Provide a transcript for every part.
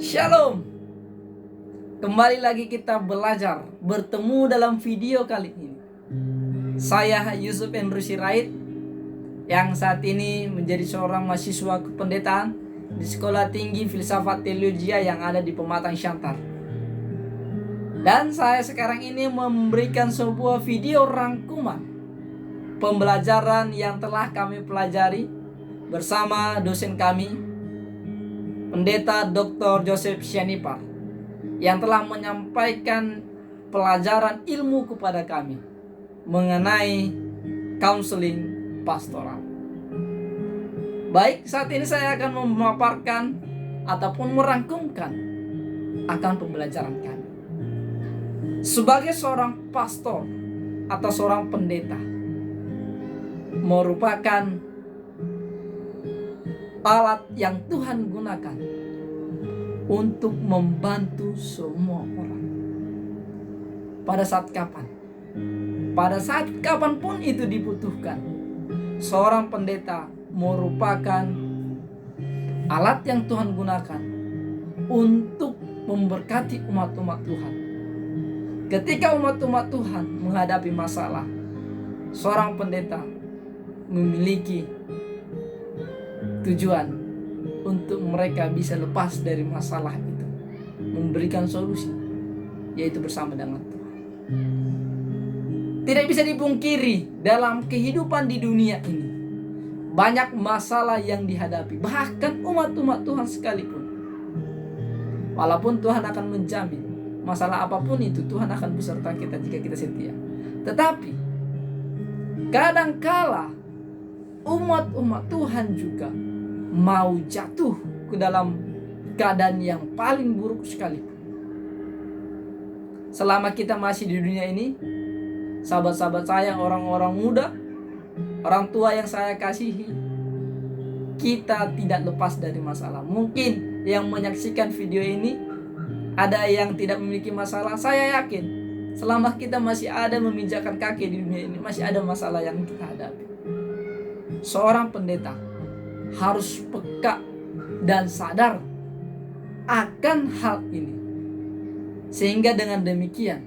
Shalom. Kembali lagi kita belajar, bertemu dalam video kali ini. Saya Yusuf Andrew Sirait yang saat ini menjadi seorang mahasiswa kependetaan di Sekolah Tinggi Filsafat Teologia yang ada di Pematang Siantar. Dan saya sekarang ini memberikan sebuah video rangkuman pembelajaran yang telah kami pelajari bersama dosen kami, Pendeta Dr. Joseph Sianipar, yang telah menyampaikan pelajaran ilmu kepada kami mengenai counseling pastoral. Baik, saat ini saya akan memaparkan ataupun merangkumkan akan pembelajaran kami. Sebagai seorang pastor atau seorang pendeta merupakan alat yang Tuhan gunakan untuk membantu semua orang. Pada saat kapan? Pada saat kapanpun itu dibutuhkan, seorang pendeta merupakan alat yang Tuhan gunakan untuk memberkati umat-umat Tuhan. Ketika umat-umat Tuhan menghadapi masalah, seorang pendeta memiliki tujuan untuk mereka bisa lepas dari masalah itu, memberikan solusi, yaitu bersama dengan Tuhan. Tidak bisa dipungkiri, dalam kehidupan di dunia ini banyak masalah yang dihadapi, bahkan umat-umat Tuhan sekalipun. Walaupun Tuhan akan menjamin masalah apapun itu, Tuhan akan beserta kita jika kita setia. Tetapi kadangkala umat-umat Tuhan juga mau jatuh ke dalam keadaan yang paling buruk sekalipun. Selama kita masih di dunia ini, sahabat-sahabat saya, orang-orang muda, orang tua yang saya kasihi, kita tidak lepas dari masalah. Mungkin yang menyaksikan video ini ada yang tidak memiliki masalah. Saya yakin selama kita masih ada meminjakan kaki di dunia ini, masih ada masalah yang kita hadapi. Seorang pendeta harus peka dan sadar akan hal ini, sehingga dengan demikian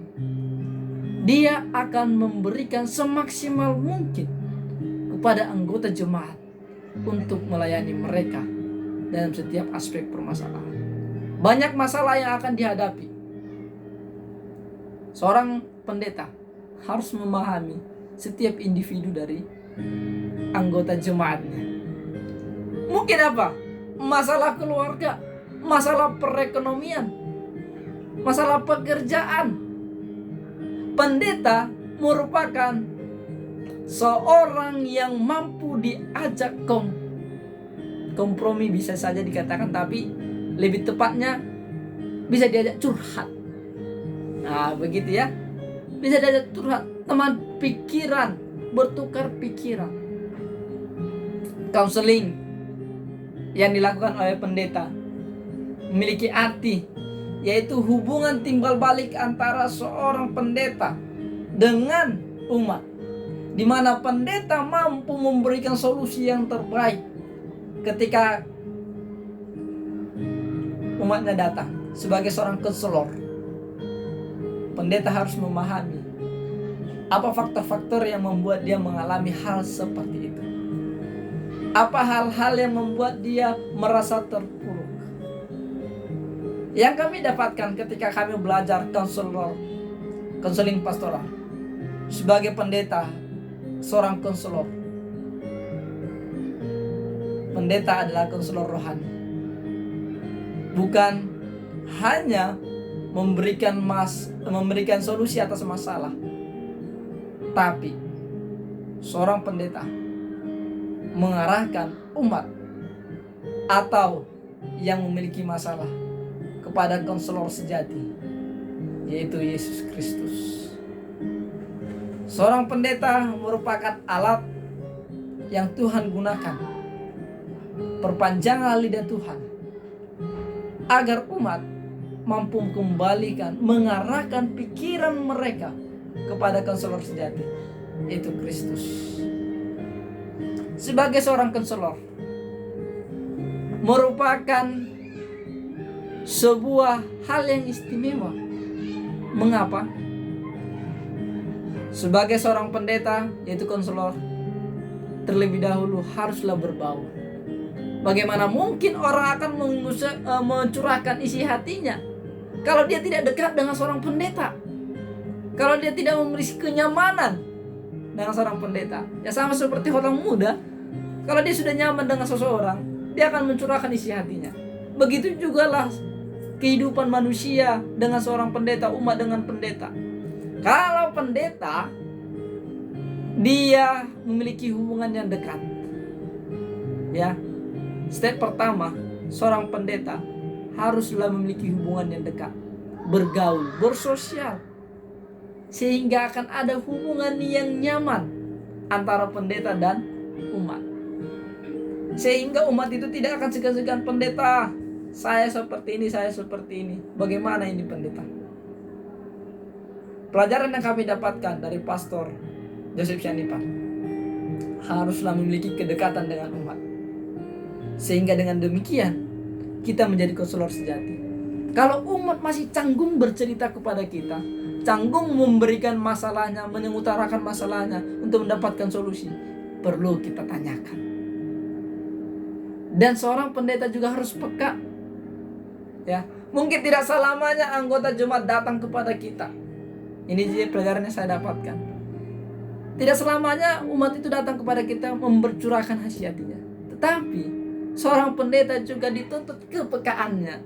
dia akan memberikan semaksimal mungkin kepada anggota jemaat untuk melayani mereka dalam setiap aspek permasalahan. Banyak masalah yang akan dihadapi. Seorang pendeta harus memahami setiap individu dari anggota jemaatnya. Mungkin apa? Masalah keluarga, masalah perekonomian, masalah pekerjaan. Pendeta merupakan seorang yang mampu diajak kompromi, bisa saja dikatakan, tapi lebih tepatnya bisa diajak curhat. Nah, begitu ya. Bisa diajak curhat, teman pikiran, bertukar pikiran. Counseling yang dilakukan oleh pendeta memiliki arti, yaitu hubungan timbal balik antara seorang pendeta dengan umat, di mana pendeta mampu memberikan solusi yang terbaik ketika umatnya datang. Sebagai seorang konselor, pendeta harus memahami apa faktor-faktor yang membuat dia mengalami hal seperti itu. Apa hal-hal yang membuat dia merasa terpuruk. Yang kami dapatkan ketika kami belajar konseling pastoral. Sebagai pendeta, seorang konselor, pendeta adalah konselor rohani. Bukan hanya memberikan solusi atas masalah, tapi seorang pendeta mengarahkan umat atau yang memiliki masalah kepada konselor sejati, yaitu Yesus Kristus. Seorang pendeta merupakan alat yang Tuhan gunakan, perpanjangan lidah Tuhan, agar umat mampu kembalikan, mengarahkan pikiran mereka kepada konselor sejati, yaitu Kristus. Sebagai seorang konselor merupakan sebuah hal yang istimewa. Mengapa? Sebagai seorang pendeta, yaitu konselor, terlebih dahulu haruslah berbaur. Bagaimana mungkin orang akan mencurahkan isi hatinya kalau dia tidak dekat dengan seorang pendeta, kalau dia tidak memiliki kenyamanan dengan seorang pendeta? Ya sama seperti orang muda, kalau dia sudah nyaman dengan seseorang, dia akan mencurahkan isi hatinya. Begitu jugalah kehidupan manusia dengan seorang pendeta, umat dengan pendeta. Kalau pendeta dia memiliki hubungan yang dekat, ya, step pertama, seorang pendeta haruslah memiliki hubungan yang dekat, bergaul, bersosial, sehingga akan ada hubungan yang nyaman antara pendeta dan umat. Sehingga umat itu tidak akan segan-segan, pendeta, saya seperti ini, saya seperti ini. Bagaimana ini pendeta? Pelajaran yang kami dapatkan dari Pastor Joseph Chanipar, haruslah memiliki kedekatan dengan umat. Sehingga dengan demikian kita menjadi konselor sejati. Kalau umat masih canggung bercerita kepada kita, canggung memberikan masalahnya, mengutarakan masalahnya untuk mendapatkan solusi, perlu kita tanyakan. Dan seorang pendeta juga harus peka. Ya, mungkin tidak selamanya anggota jemaat datang kepada kita. Ini jadi pelajaran yang saya dapatkan. Tidak selamanya umat itu datang kepada kita membercurahkan hatinya. Tetapi seorang pendeta juga dituntut kepekaannya.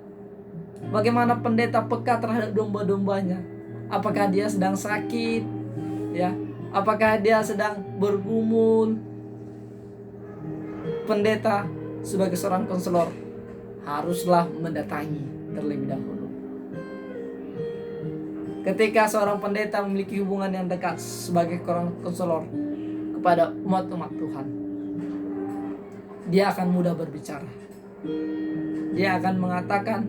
Bagaimana pendeta peka terhadap domba-dombanya? Apakah dia sedang sakit? Ya, apakah dia sedang bergumul? Pendeta sebagai seorang konselor haruslah mendatangi terlebih dahulu. Ketika seorang pendeta memiliki hubungan yang dekat sebagai seorang konselor kepada umat-umat Tuhan, dia akan mudah berbicara. Dia akan mengatakan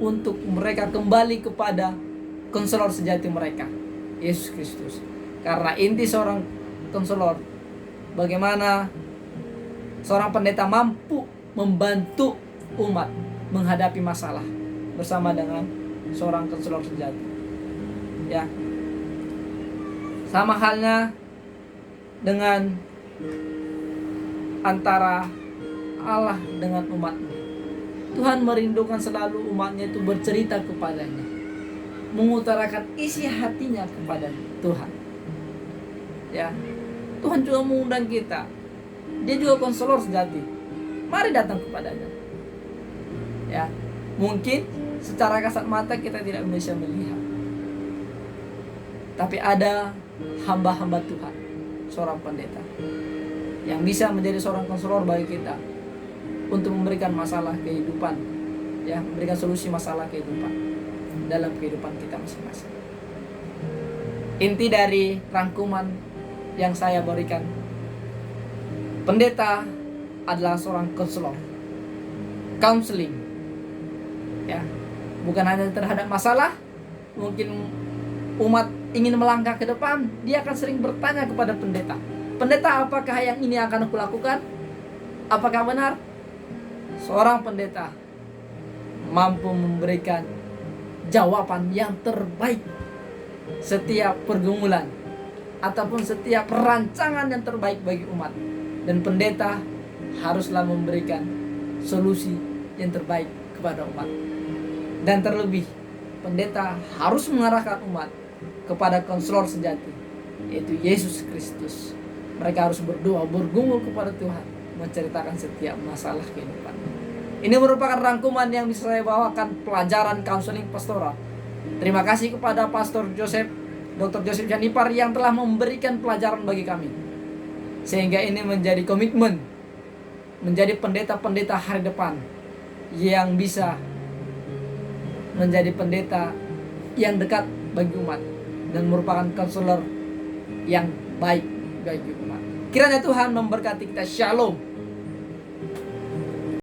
untuk mereka kembali kepada konselor sejati mereka, Yesus Kristus. Karena inti seorang konselor, bagaimana seorang pendeta mampu membantu umat menghadapi masalah bersama dengan seorang konselor sejati. Ya. Sama halnya dengan antara Allah dengan umatnya. Tuhan merindukan selalu umatnya itu bercerita kepadanya, mengutarakan isi hatinya kepada Tuhan. Ya. Tuhan juga mengundang kita. Dia juga konselor sejati. Mari datang kepadanya. Ya. Mungkin secara kasat mata kita tidak bisa melihat, tapi ada hamba-hamba Tuhan, seorang pendeta, yang bisa menjadi seorang konselor bagi kita untuk memberikan masalah kehidupan, ya, memberikan solusi masalah kehidupan dalam kehidupan kita masing-masing. Inti dari rangkuman yang saya berikan, pendeta adalah seorang konselor, counseling, ya, bukan hanya terhadap masalah. Mungkin umat ingin melangkah ke depan, dia akan sering bertanya kepada pendeta, pendeta, apakah yang ini akan aku lakukan? Apakah benar? Seorang pendeta mampu memberikan jawaban yang terbaik setiap pergumulan ataupun setiap perancangan yang terbaik bagi umat. Dan pendeta haruslah memberikan solusi yang terbaik kepada umat. Dan terlebih, pendeta harus mengarahkan umat kepada konselor sejati, yaitu Yesus Kristus. Mereka harus berdoa, bergumul kepada Tuhan, menceritakan setiap masalah kehidupan. Ini merupakan rangkuman yang bisa saya bawakan pelajaran counseling pastoral. Terima kasih kepada Pastor Dr. Joseph Chanipar yang telah memberikan pelajaran bagi kami, sehingga ini menjadi komitmen menjadi pendeta-pendeta hari depan yang bisa menjadi pendeta yang dekat bagi umat dan merupakan konselor yang baik bagi umat. Kiranya Tuhan memberkati kita. Shalom.